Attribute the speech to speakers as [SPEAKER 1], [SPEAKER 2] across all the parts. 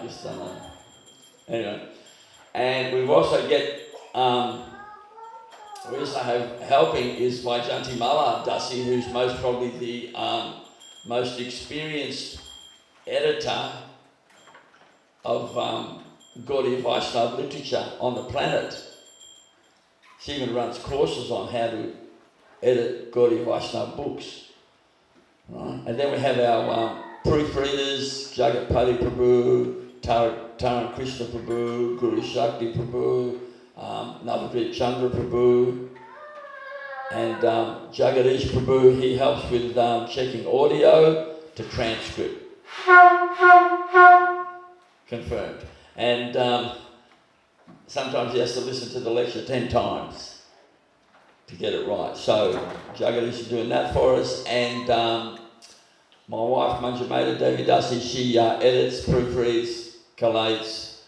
[SPEAKER 1] just don't know. Anyway, and we've also we also have helping is Vajanti Mala Dasi, who's most probably the most experienced editor of Gaudiya Vaishnava literature on the planet. She even runs courses on how to edit Gaudiya Vaishnava books. Right? And then we have our proofreaders, Jagat Pali Prabhu, Taran Krishna Prabhu, Guru Shakti Prabhu, Navadvip Chandra Prabhu, and Jagadish Prabhu. He helps with checking audio to transcript. Confirmed. And sometimes he has to listen to the lecture 10 times to get it right. So Jagadish is doing that for us, and my wife Manjumata Devi Dasi, she edits, proofreads, collates,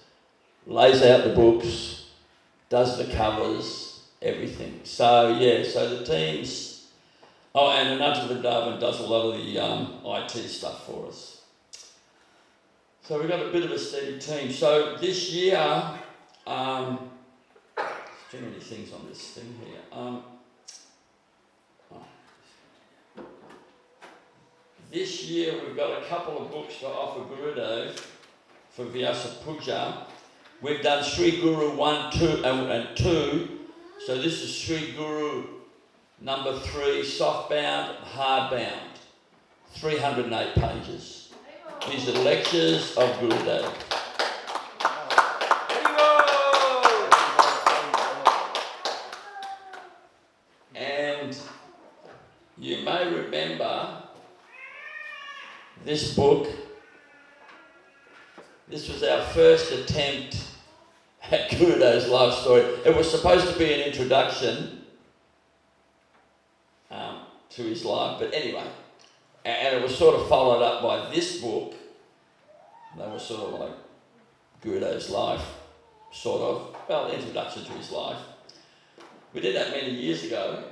[SPEAKER 1] lays out the books, does the covers, everything. So yeah, so the teams, and Ananta Vrindavan does a lot of the IT stuff for us. So we've got a bit of a steady team. So this year, there's too many things on this thing here. This year we've got a couple of books to offer Gurudev for Vyasa-puja. We've done Sri Guru 1, 2 and 2. So this is Sri Guru number 3, softbound, hardbound. 308 pages. These are lectures of Gurudev. And you may remember this book. This was our first attempt at Gurudev's life story. It was supposed to be an introduction to his life, but anyway, and it was sort of followed up by this book. They were sort of like Gurudev's life, sort of, well, introduction to his life. We did that many years ago.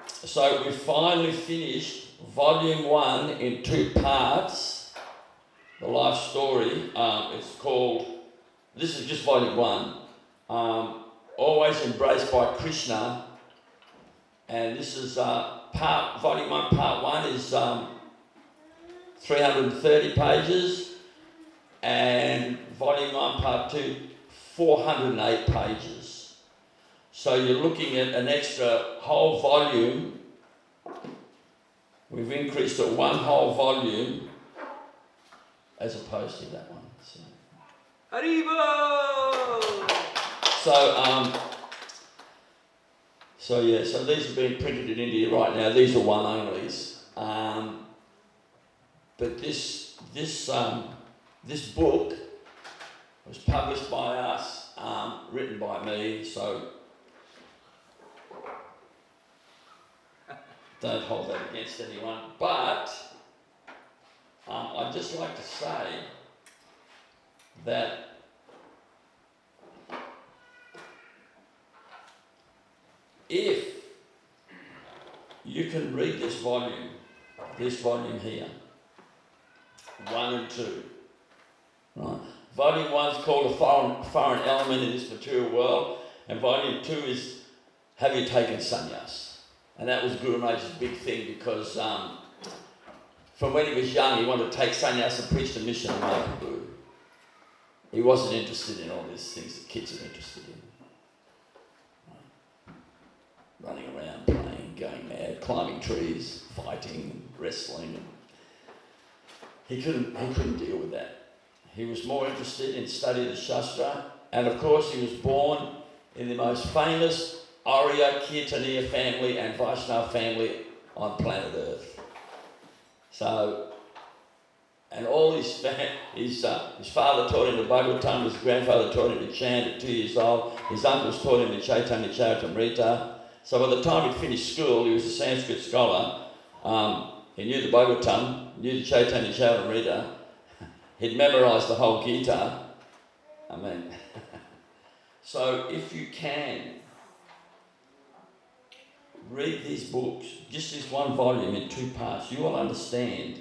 [SPEAKER 1] So we finally finished volume 1 in 2 parts, the life story. It's called, this is just volume 1, Always Embraced by Krishna. And this is volume 1, part 1 is 330 pages, and volume 1, part 2, 408 pages. So you're looking at an extra whole volume. We've increased it 1 whole volume as opposed to that one. So. Haribo! So these are being printed in India right now. These are one onlys. But this book was published by us, written by me, so don't hold that against anyone. But I'd just like to say that if you can read this volume here, 1 and 2, right? Volume 1 is called A Foreign Element in This Material World, and volume 2 is Have You Taken Sannyas? And that was Guru Maharaj's big thing, because from when he was young, he wanted to take sannyas and preach the mission of Mahaprabhu. He wasn't interested in all these things that kids are interested in. Running around, playing, going mad, climbing trees, fighting, wrestling. He couldn't deal with that. He was more interested in studying the Shastra, and of course he was born in the most famous Arya Kirtaniya family and Vaishnava family on planet Earth. So, and all his father taught him the Bhagavatam, his grandfather taught him to chant at 2 years old, his uncles taught him the Chaitanya Charitamrita. So by the time he finished school, he was a Sanskrit scholar. He knew the Bhagavatam, knew the Chaitanya Charitamrita. He'd memorised the whole Gita. I mean, so if you can, read these books, just this 1 volume in 2 parts, you will understand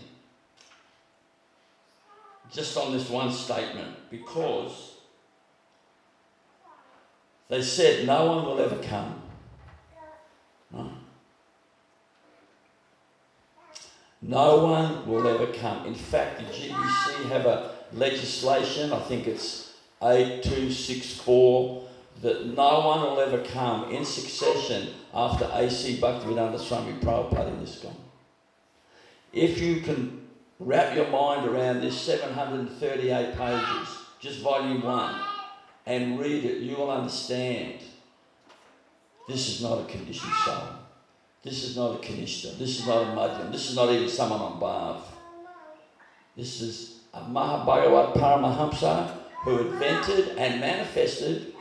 [SPEAKER 1] just on this one statement, because they said no one will ever come. No. No one will ever come. In fact, the GBC have a legislation, I think it's 8264, that no one will ever come in succession after A.C. Bhaktivedanta Swami Prabhupada in this gone. If you can wrap your mind around this 738 pages, just volume 1, and read it, you will understand this is not a conditioned soul. This is not a Kanishta. This is not a Madhyam. This is not even someone on Bhav. This is a Mahabhagavat Paramahamsa who invented and manifested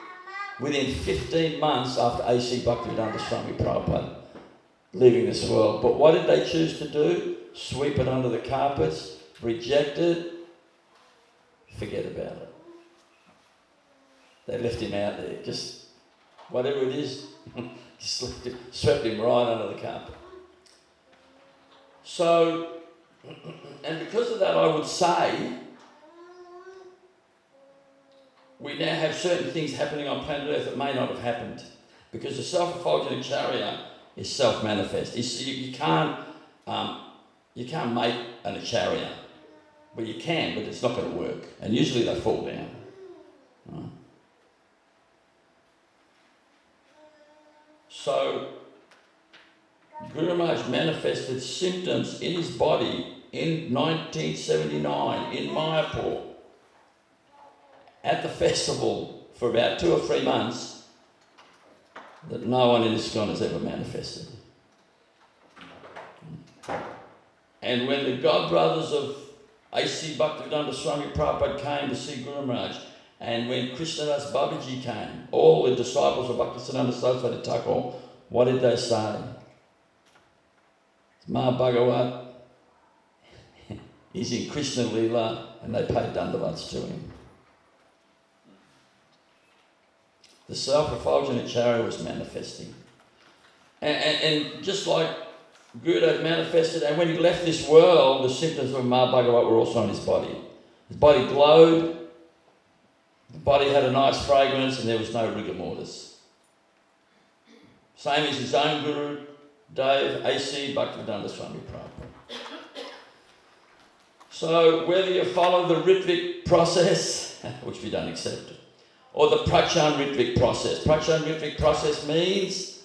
[SPEAKER 1] within 15 months after A.C. Bhaktivedanta Swami Prabhupada leaving this world. But what did they choose to do? Sweep it under the carpets, reject it, forget about it. They left him out there. Just whatever it is, just swept him right under the carpet. So, and because of that, I would say we now have certain things happening on planet Earth that may not have happened, because the self-effulgent acharya is self-manifest. You can't make an acharya. Well, you can, but it's not going to work. And usually they fall down. Right? So, Guru Maharaj manifested symptoms in his body in 1979 in Mayapur at the festival for about 2 or 3 months that no one in ISKCON has ever manifested. And when the godbrothers of A.C. Bhaktivedanta Swami Prabhupada came to see Guru Maharaj, and when Krishnadas Babaji came, all the disciples of Bhaktisiddhanta Saraswati Thakur, what did they say? Mahabhagavat is in Krishna Leela, and they paid dandavats to him. The self-effulgent acharya was manifesting. And just like Gurudev manifested, and when he left this world, the symptoms of Mahabhagavat were also on his body. His body glowed, the body had a nice fragrance, and there was no rigor mortis. Same as his own Guru, Dave, A.C. Bhaktivedanta Swami Prabhupada. So whether you follow the Ritvik process, which we don't accept, or the Prachan Ritvik process. Prachan Ritvik process means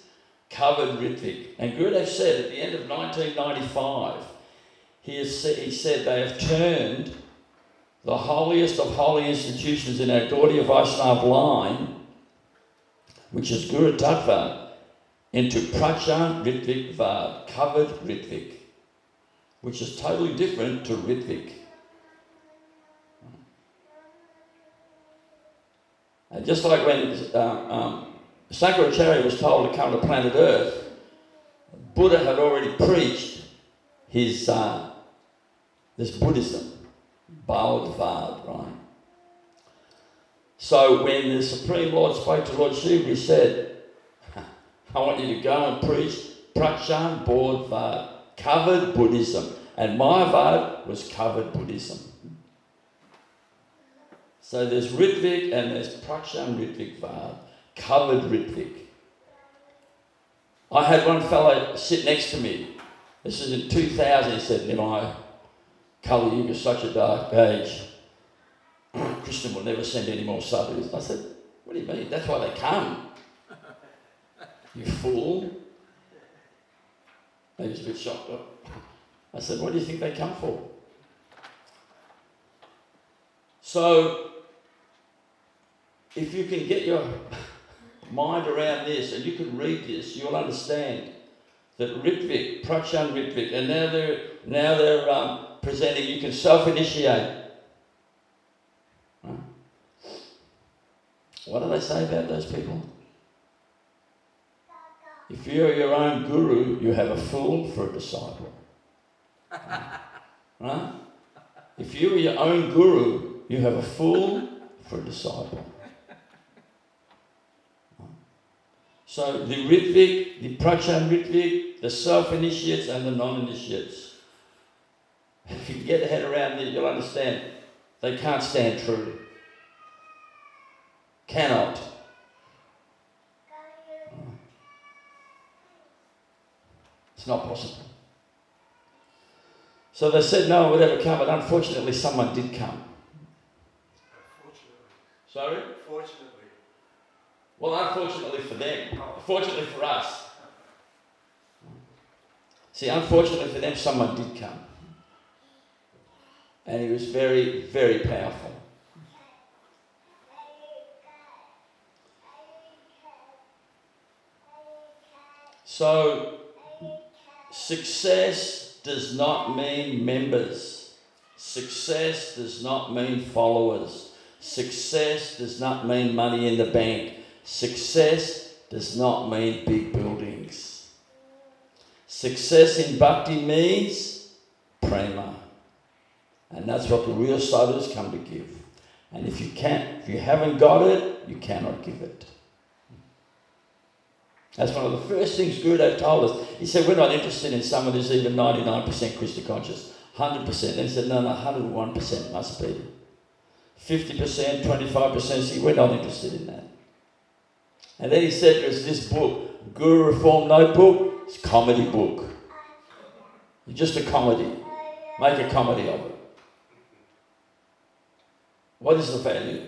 [SPEAKER 1] covered Ritvik. And Gurudev said at the end of 1995, he said they have turned the holiest of holy institutions in our Gaudiya Vaishnava line, which is Guru Tattva, into Prachan Ritvik Vad, covered Ritvik, which is totally different to Ritvik. And just like when Sankaracharya was told to come to planet Earth, Buddha had already preached his this Buddhism, Bhagavad, right? So when the Supreme Lord spoke to Lord Shiva, he said, I want you to go and preach Prachan Bodhvad, covered Buddhism. And my Vad was covered Buddhism. So there's Ritvik and there's Prachan Ritvik Vad, covered Ritvik. I had one fellow sit next to me. This is in 2000. He said, Nimai, Kali Yuga is such a dark age. Krishna will never send any more sadhus. I said, what do you mean? That's why they come. You fool. He was a bit shocked. I said, what do you think they come for? So, if you can get your mind around this and you can read this, you'll understand that Ritvik, Prachan Ritvik, and now they're presenting, you can self-initiate. Huh? What do they say about those people? If you're your own guru, you have a fool for a disciple. Right? If you are your own guru, you have a fool for a disciple. So the Ritvik, the Prachan Ritvik, the self-initiates and the non-initiates. If you can get your head around it, you'll understand They can't stand true. Cannot. It's not possible. So they said no one would ever come, but unfortunately someone did come. Sorry?
[SPEAKER 2] Fortunately.
[SPEAKER 1] Well, unfortunately for them. Fortunately for us. See, unfortunately for them, someone did come. And he was very, very powerful. So, success does not mean members. Success does not mean followers. Success does not mean money in the bank. Success does not mean big buildings. Success in bhakti means prema. And that's what the real sadhus come to give. And if you haven't got it, you cannot give it. That's one of the first things Gurudev told us. He said, we're not interested in someone who's even 99% Krishna conscious. 100%. Then he said, no, 101% must be. 50%, 25%, see, we're not interested in that. And then he said there's this book, Guru Reform Notebook, it's a comedy book. It's just a comedy. Make a comedy of it. What is the value?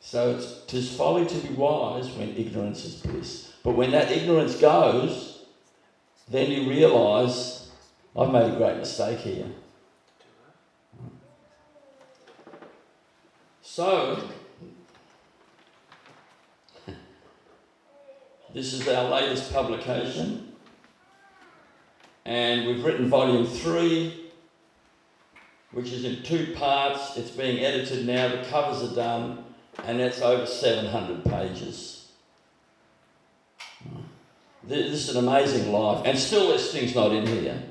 [SPEAKER 1] So it's 'tis folly to be wise when ignorance is bliss. But when that ignorance goes, then you realise, I've made a great mistake here. So, this is our latest publication, and we've written volume 3, which is in 2 parts. It's being edited now, the covers are done, and that's over 700 pages. This is an amazing life, and still this thing's not in here.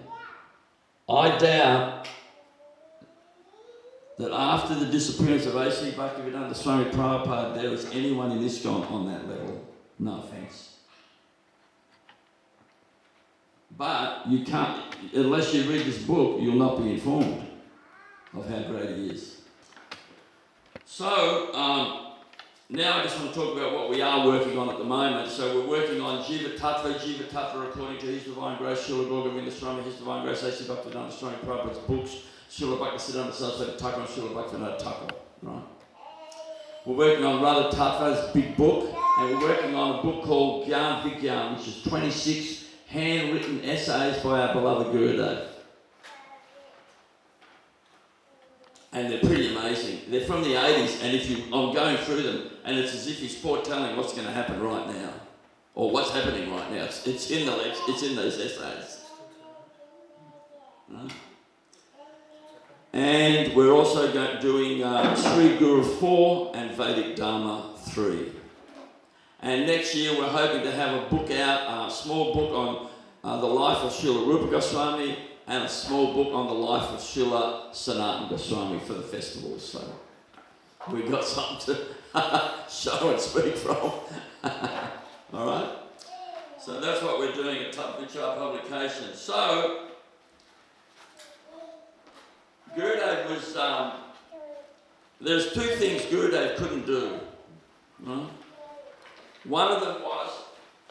[SPEAKER 1] I doubt that after the disappearance of A.C. Bhaktivedanta Swami Prabhupada, there was anyone in ISKCON on that level. No offence. But you can't, unless you read this book, you'll not be informed of how great he is. So, now I just want to talk about what we are working on at the moment. So we're working on Jiva Tattva according to His Divine Grace, Srila Gour Govinda Swami, His Divine Grace, A.C. Bhaktivedanta Swami Prabhupada's books, Srila Bhaktisiddhanta Saraswati Thakur and Srila Bhaktivinoda Thakur. Right. We're working on Radha Tattva's big book, and we're working on a book called Gyan Vigyan, which is 26 handwritten essays by our beloved Gurudev. And they're pretty amazing. They're from the 80s, and I'm going through them, and it's as if he's foretelling what's going to happen right now, or what's happening right now. It's in those essays. Right? And we're also doing Sri Guru 4 and Vedic Dharma 3. And next year we're hoping to have a book out, a small book on the life of Srila Rupa Goswami, and a small book on the life of Srila Sanatana Goswami for the festivals. So we've got something to show and speak from. Alright? So that's what we're doing at Tattva Publications. So, Gurudev was, there's 2 things Gurudev couldn't do. Right? One of them was,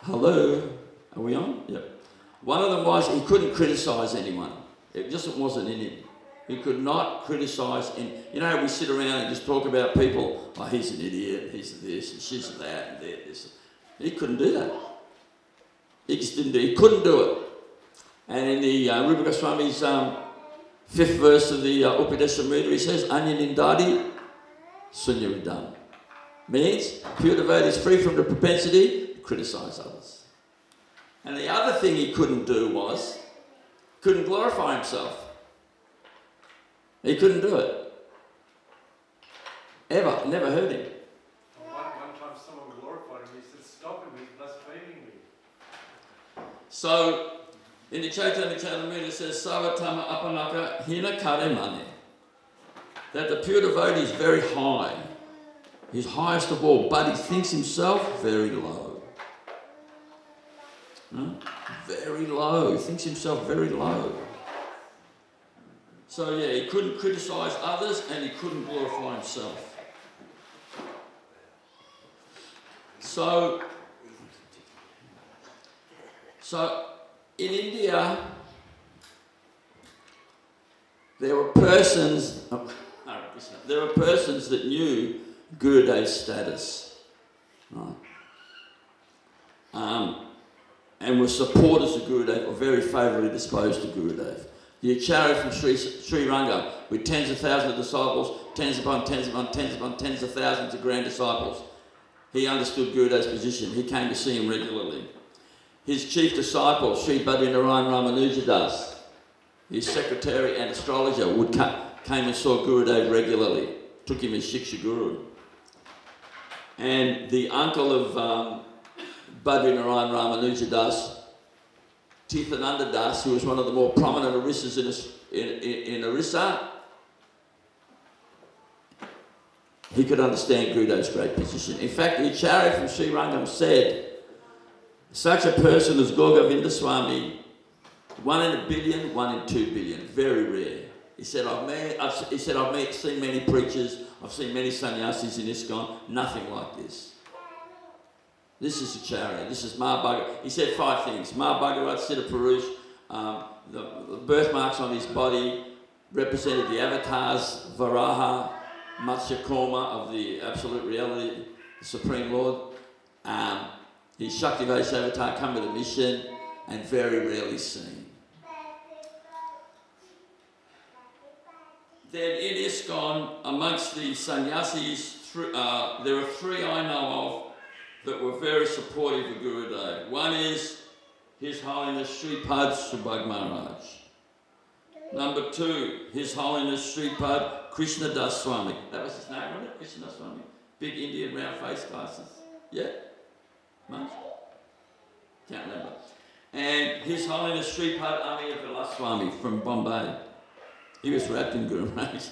[SPEAKER 1] hello, are we on? Yep. One of them was he couldn't criticise anyone. It just wasn't in him. He could not criticise any. You know, we sit around and just talk about people, oh, he's an idiot, he's this, and she's that, and this. He couldn't do that. He just didn't do it. He couldn't do it. And in the Rupa Goswami's 5th verse of the Upadeshamrita, he says, Anya Nindadi Sunyaridam. Means pure devotee is free from the propensity to criticise others. And the other thing he couldn't do was, couldn't glorify himself. He couldn't do it. Ever. Never heard him.
[SPEAKER 2] One time someone glorified him, he said, stop him, he's blaspheming me.
[SPEAKER 1] So, in the Chaitanya Charitamrita it says, Savatama Apanaka Hina Kare Mane. That the pure devotee is very high. He's highest of all, but he thinks himself very low. Very low. He thinks himself very low. So yeah, he couldn't criticise others and he couldn't glorify himself. So in India, there were persons that knew Gurudev's status, right? And were supporters of Gurudev, or very favourably disposed to Gurudev. The Acharya from Sri Ranga, with tens of thousands of disciples, tens upon tens upon tens upon tens of thousands of grand disciples. He understood Gurudev's position. He came to see him regularly. His chief disciple, Sri Bhadrinarayan Ramanujadas, his secretary and astrologer, came and saw Gurudev regularly, took him as Shiksha Guru. And the uncle of Bhadrinarayan Ramanujadas, Tirthananda Das, who was one of the more prominent Orissas in Orissa, he could understand Gurudev's great position. In fact, the Acharya from Sri Rangam said, such a person as Gour Govinda Swami, 1 in a billion, 1 in 2 billion, very rare. He said, I've seen many preachers, I've seen many sannyasis in ISKCON, nothing like this. This is Acharya, this is Ma Bhagavat. He said 5 things. Ma Bhagavat, Siddha Purush, the birthmarks on his body represented the avatars, Varaha, Matsya Kurma of the absolute reality, the Supreme Lord. His Shakti-based avatar come with a mission and very rarely seen. Then in ISKCON, amongst the sannyasis, there are 3 I know of that were very supportive of Gurudev. One is His Holiness Sripad Subhag Maharaj. Number 2, His Holiness Sripad Krishna Das Swami. That was his name, wasn't it? Krishna Das Swami. Big Indian round face glasses. Yeah? Much? Can't remember. And His Holiness Sripad Amiya Vilas Swami from Bombay. He was wrapped in Guru Maharaj.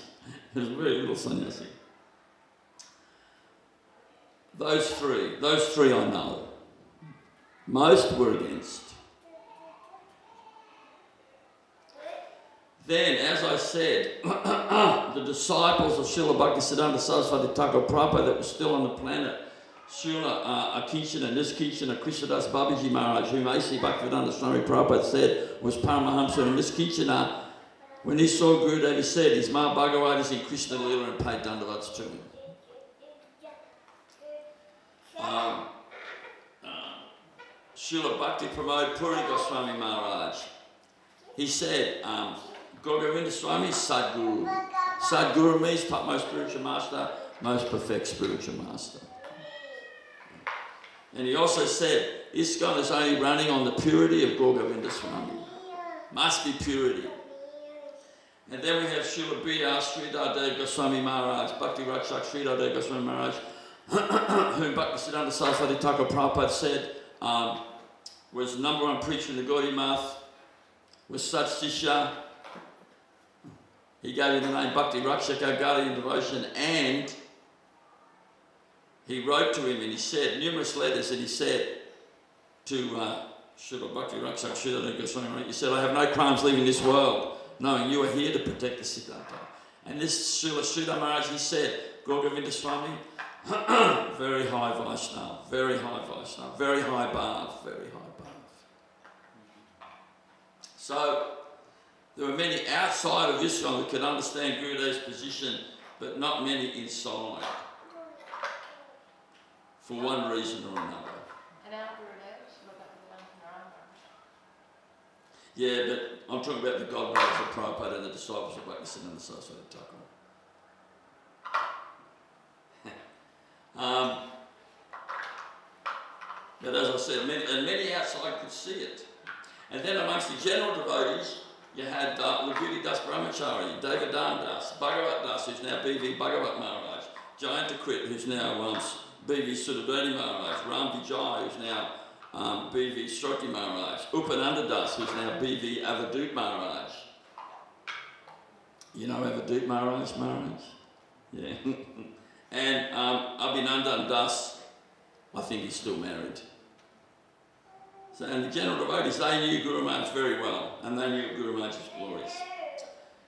[SPEAKER 1] He was a very little sannyasi. Those three I know. Most were against. Then, as I said, the disciples of Srila Bhaktisiddhanta Saraswati Thakur Prabhupada that were still on the planet, Srila Akincana, Niskincana, Krishnadas Babiji Maharaj, whom A.C. Bhaktivedanta Swami Prabhupada said was Paramahamsa, and Niskincana, when he saw Gurudev, he said, his Ma Bhagavat is in Krishna Lila, and paid dandavats to him. Srila Bhakti Pramod Puri Goswami Maharaj, he said, Gour Govinda Swami is Sadguru. Sadguru means topmost spiritual master, most perfect spiritual master. And he also said, ISKCON is only running on the purity of Gour Govinda Swami. Must be purity. And then we have Srila B.R. Sridhar Goswami Maharaj, Bhakti Rakshak Sridhar Goswami Maharaj, whom Bhaktisiddhanta Saraswati Thakur Prabhupada said was #1 preacher in the Gaudiya Math, was such Sisha. He gave him the name Bhakti Rakshaka, guardian devotion, and he wrote to him and he said, numerous letters, and he said to Srila Bhakti Rakshak Sridhar Goswami Maharaj, he said, I have no qualms leaving this world, knowing you are here to protect the Siddhartha. And this Srila Sridhar Maharaj, he said, Gour Govinda Swami, very high Vaishnava, very high Vaishnava, very high Bhav, very high Bhav. So, there were many outside of ISKCON that could understand Gurudev's position, but not many inside, for one reason or another.
[SPEAKER 3] And our Gurudevs, what about the ones in our own?
[SPEAKER 1] Yeah, but I'm talking about the godbrothers of Prabhupada and the disciples of Bhaktisiddhanta Saraswati Thakur. But as I said, many outside could see it. And then amongst the general devotees, you had Lagudi Das Brahmachari, Devadan Das, Bhagavat Das, who's now B.V. Bhagavat Maharaj, Jayantakrit, who's now B.V. Sudadoni Maharaj, Ram Vijay, who's now B.V. Shroti Maharaj, Upananda Das, who's now B.V. Avadut Maharaj. You know Avadut Maharaj? Yeah. And Abhinandan Das, I think he's still married. So, and the general devotees, they knew Guru Maharaj very well, and they knew Guru Maharaj was glorious.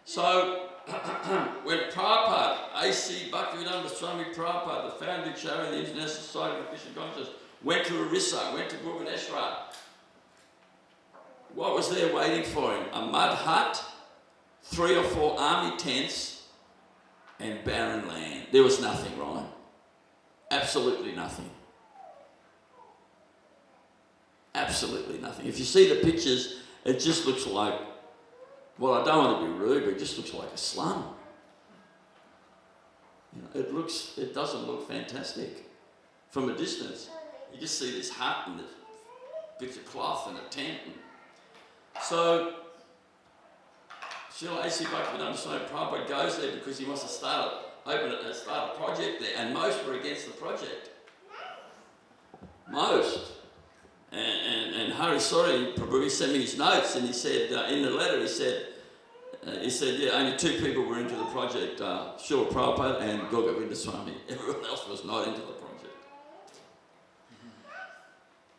[SPEAKER 1] So, when Prabhupada, A.C. Bhaktivedanta Swami Prabhupada, the founding chair of the International Society of Krishna Consciousness, went to Orissa, went to Bhubaneswar, what was there waiting for him? A mud hut, 3 or 4 army tents, and barren land. There was nothing, right? Absolutely nothing. Absolutely nothing. If you see the pictures, it just looks like, well, I don't want to be rude, but it just looks like a slum. You know, it doesn't look fantastic. From a distance, you just see this hut and this bits of cloth and a tent. So, Srila A.C. Bhaktivedanta Swami Prabhupada goes there because he wants to start a project there, and most were against the project. Most. And Hari Sori Prabhu, he sent me his notes, and he said, in the letter, he said, yeah, only 2 people were into the project, Srila Prabhupada and Gour Govinda Swami. Everyone else was not into the project.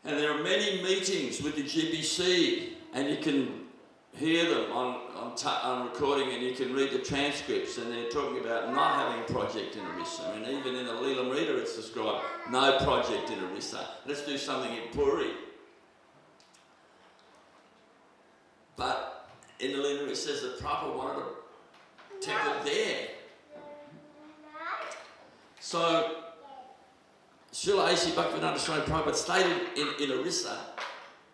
[SPEAKER 1] And there are many meetings with the GBC, and you can hear them on recording, and you can read the transcripts, and they're talking about not having a project in Orissa. And even in the Leelamrita it's described, no project in Orissa. Let's do something in Puri. But in the Leelamrita it says that Prabhupada wanted a temple there. So Srila A.C. Bhaktivedanta Swami Prabhupada stayed in Orissa,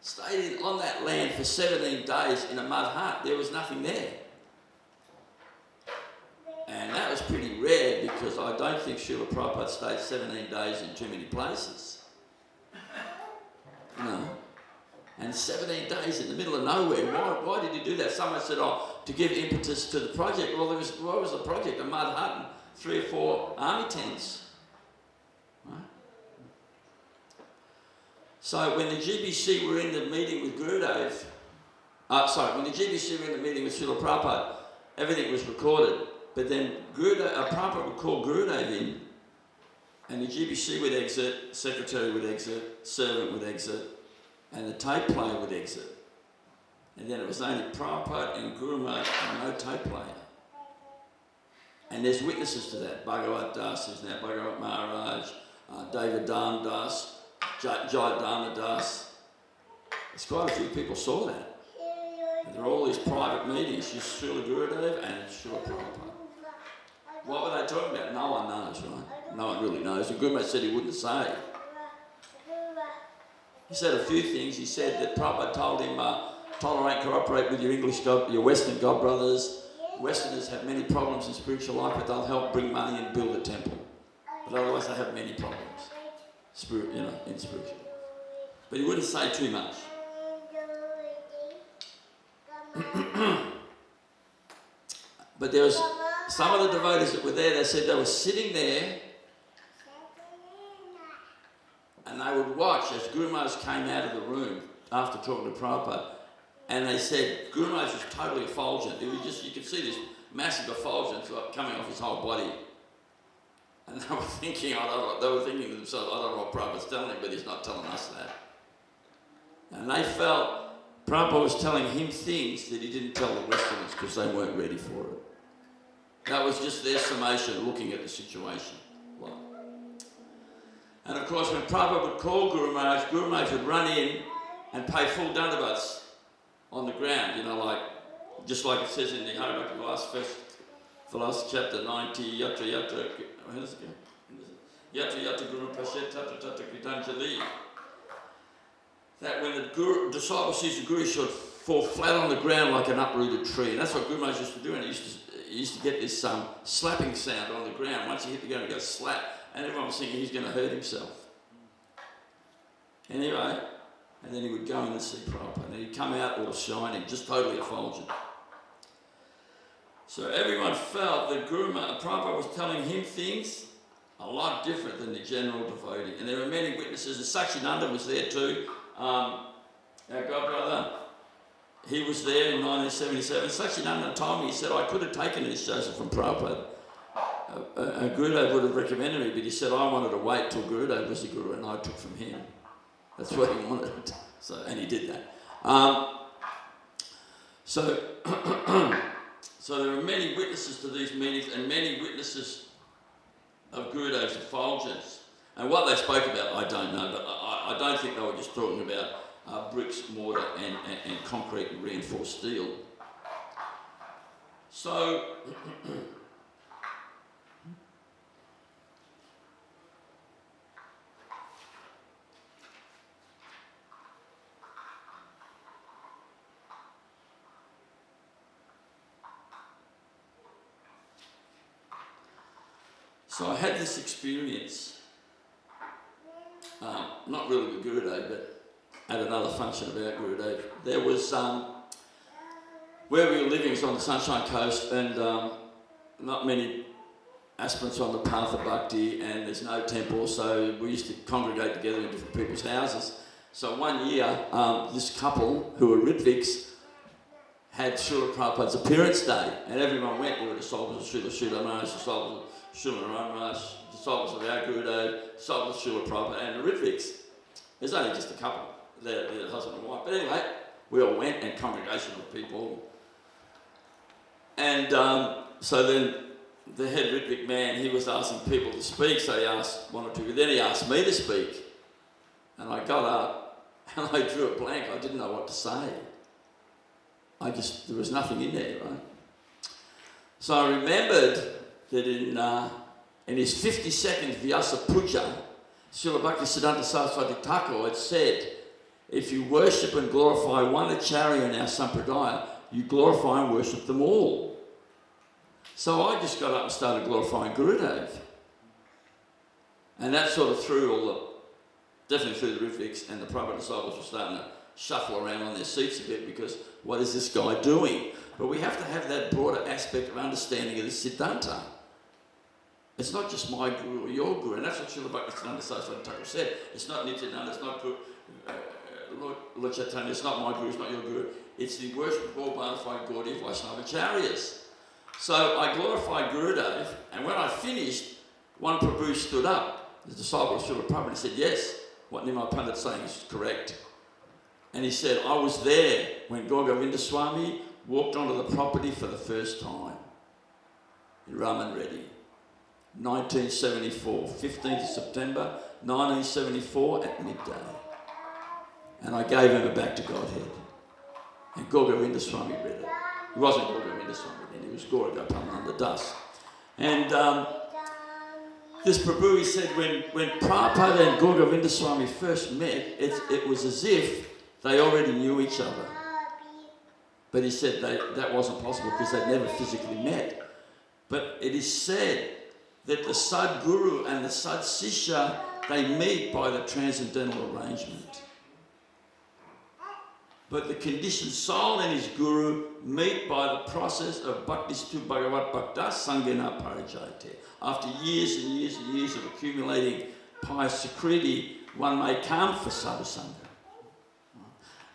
[SPEAKER 1] stayed on that land for 17 days in a mud hut. There was nothing there. And that was pretty rare, because I don't think Srila Prabhupada stayed 17 days in too many places. No. And 17 days in the middle of nowhere. Why did he do that? Someone said, to give impetus to the project. Well, what was the project? A mud hut and 3 or 4 army tents. Right? So when the GBC were in the meeting with Gurudev, when the GBC were in the meeting with Srila Prabhupada, everything was recorded. But then Prabhupada would call Gurudev in, and the GBC would exit, secretary would exit, servant would exit, and the tape player would exit. And then it was only Prabhupada and Guru Maharaj and no tape player. And there's witnesses to that. Bhagavat Das, who's now Bhagavat Maharaj, David Dhan Das, Jai Dharma Das. There's quite a few people saw that. And there are all these private meetings, just Srila Gurudev and Srila Prabhupada. What were they talking about? No one knows, right? No one really knows. And Guru Maharaj said he wouldn't say. He said a few things. He said that Prabhupada told him, tolerate, cooperate with your Western God brothers. Westerners have many problems in spiritual life, but they'll help bring money and build a temple. But otherwise they have many problems, in spiritual. But he wouldn't say too much. But there was some of the devotees that were there, they said they were sitting there and they would watch as Guru Maharaj came out of the room after talking to Prabhupada, and they said Guru Maharaj was totally effulgent. It was just, you could see this massive effulgence coming off his whole body. And they were thinking, to themselves, I don't know what Prabhupada's telling him, but he's not telling us that. And they felt Prabhupada was telling him things that he didn't tell the Westerners because they weren't ready for it. That was just their summation, looking at the situation. And of course, when Prabhupada would call Guru Maharaj would run in and pay full dandavats on the ground, just like it says in the Haribhakti Vilas, first philosophy, chapter 90, Yatra Yatra, how does it go? Yatra Yatra Guru Pashet Tatra Tatra Kritanjali. That when the disciple sees the Guru, he should fall flat on the ground like an uprooted tree. And that's what Guru Maharaj used to do, and he used to get this slapping sound on the ground. Once he hit the ground, he'd go slap. And everyone was thinking he's going to hurt himself. Anyway, and then he would go in and see Prabhupada. And he'd come out all shining, just totally effulgent. So everyone felt that Prabhupada was telling him things a lot different than the general devotee. And there were many witnesses. And Sakshinanda was there too. Our godbrother, he was there in 1977. Sakshinanda told me, he said, I could have taken this Joseph from Prabhupada. Gurudev would have recommended me, but he said I wanted to wait till Gurudev was the Guru and I took from him. That's what he wanted. So, and he did that. So there are many witnesses to these meetings and many witnesses of Gurudev's effulgence. And what they spoke about, I don't know, but I don't think they were just talking about bricks, mortar and concrete and reinforced steel. So, so I had this experience, not really with Gurudev, but at another function about Gurudev. There was, where we were living was on the Sunshine Coast, and not many aspirants on the path of bhakti, and there's no temple, so we used to congregate together in different people's houses. So one year, this couple, who were Ritviks, had Srila Prabhupada's appearance day, and everyone went. There were disciples of Srila Maharaj, disciples of Srila Maharaj, disciples of our Gurudev, disciples of Srila Prabhupada, and the Ritviks. There's only just a couple, they're husband and wife. But anyway, we all went, and congregation of people. And so then the head Ritvik man, he was asking people to speak, so he asked one or two, then he asked me to speak. And I got up, and I drew a blank. I didn't know what to say. There was nothing in there, right? So I remembered that in his 52nd Vyasa-puja, Srila Bhaktisiddhanta Saraswati Thakur had said, if you worship and glorify one acharya in our sampradaya, you glorify and worship them all. So I just got up and started glorifying Gurudev. And that sort of definitely threw the Ritviks, and the Prabhupada disciples were starting to shuffle around on their seats a bit because what is this guy doing? But we have to have that broader aspect of understanding of the Siddhanta. It's not just my guru or your guru, and that's what Srila Bhaktisiddhanta Saraswati Thakur said. It's not Nityananda, it's not Lord Chaitanya, it's not my guru, it's not your guru. It's the worship of all bona fide Gaudiya Vaishnavacharyas. So I glorified Gurudev, and when I finished, one Prabhu stood up, the disciple of Srila Prabhupada, and said, yes, what Nimai Pandit's saying is correct. And he said, I was there when Gour Govinda Swami walked onto the property for the first time in Raman Reddy, 1974, 15th of September, 1974 at midday. And I gave him it back to Godhead. And Gour Govinda Swami read it. It wasn't Gour Govinda Swami then, it was Gour Govinda dasa. And this Prabhu, he said, when Prabhupada and Gour Govinda Swami first met, it was as if they already knew each other. But he said that wasn't possible because they'd never physically met. But it is said that the Sadguru and the Sadsishya, they meet by the transcendental arrangement. But the conditioned soul and his guru meet by the process of Bhaktistu Bhagavat Bhakta Sangena Parijayate. After years and years and years of accumulating pious security, one may come for sadhusanga.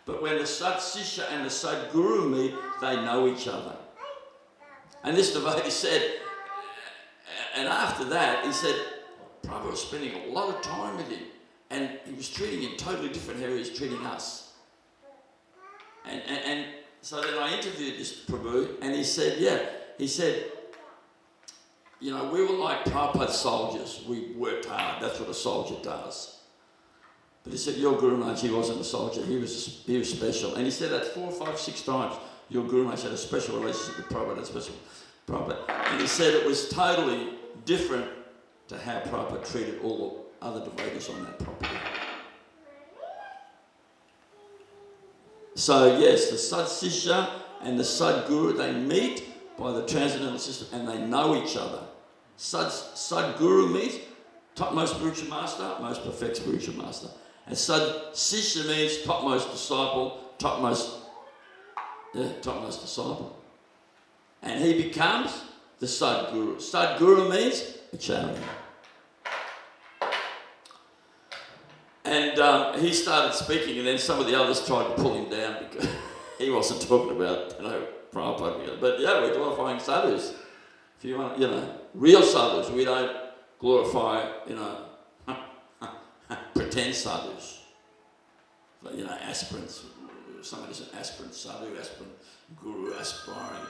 [SPEAKER 1] But when the Sadsishya and the Sadguru meet, they know each other. And this devotee said, and after that, he said, Prabhupada was spending a lot of time with him, and he was treating him totally different how he was treating us. And so then I interviewed this Prabhu, and he said, you know, we were like Prabhupada's soldiers. We worked hard. That's what a soldier does. But he said, your Guru Maharaj, he wasn't a soldier. He was special. And he said that 4, 5, 6 times, your Guru Maharaj had a special relationship with Prabhupada, a special Prabhupada. And he said it was totally different to how Prabhupada treated all other devotees on that property. So yes, the Sadsishya and the Sadguru, they meet by the transcendental system and they know each other. Sadguru means topmost spiritual master, most perfect spiritual master. And Sadsishya means topmost disciple, topmost disciple. And he becomes the Sadguru. Sadguru means acharya. And he started speaking, and then some of the others tried to pull him down because he wasn't talking about, Prabhupada. But yeah, we're glorifying sadhus. If you want, real sadhus. We don't glorify, pretend sadhus. Like, you know, aspirants, somebody's an aspirant, sadhu, aspirant, guru, aspiring.